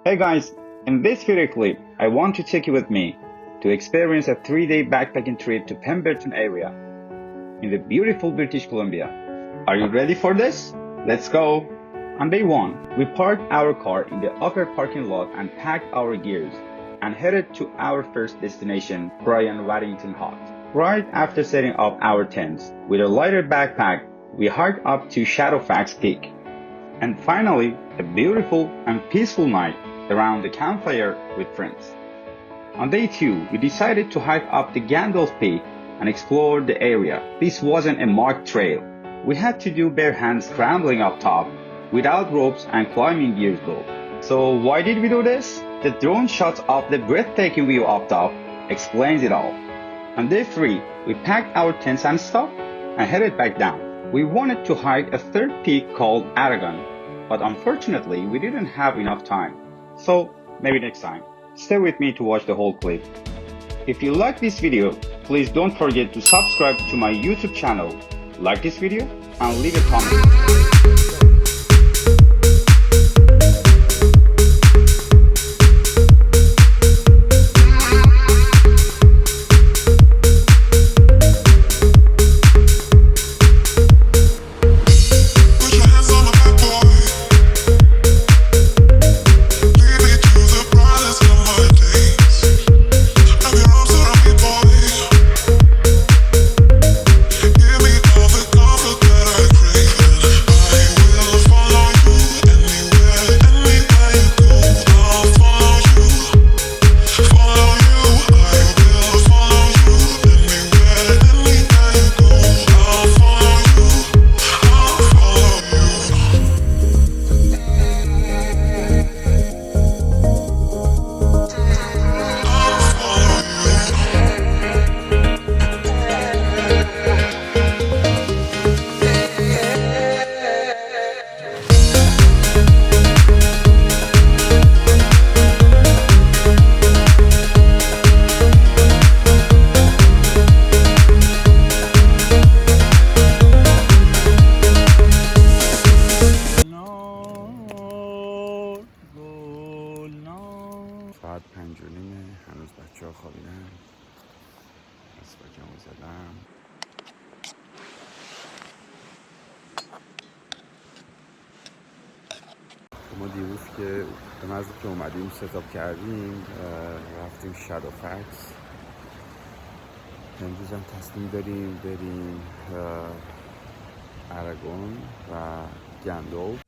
Hey guys, in this video clip, I want to take you with me to experience a 3-day backpacking trip to Pemberton area in the beautiful British Columbia. Are you ready for this? Let's go! On day 1, we parked our car in the upper parking lot and packed our gears and headed to our first destination, Waddington Hut. Right after setting up our tents with a lighter backpack, we hiked up to Shadowfax Peak. And finally, a beautiful and peaceful night around the campfire with friends. On day 2, we decided to hike up the Gandalf Peak and explore the area. This wasn't a marked trail. We had to do bare hands scrambling up top without ropes and climbing gears though. So why did we do this? The drone shots of the breathtaking view up top explains it all. On day 3, we packed our tents and stuff and headed back down. We wanted to hike a third peak called Aragorn, but unfortunately we didn't have enough time. So maybe next time. Stay with me to watch the whole clip. If you like this video, please don't forget to subscribe to my YouTube channel, like this video, and leave a comment. ساعت 5:30 هنوز بچه ها خوابیدن. مسواکمو زدم. ما دیروز که به محض که اومدیم ستاپ کردیم رفتیم شادوفکس. امروز هم تصمیم داریم بریم آراگون و گندالف.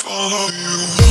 Follow you.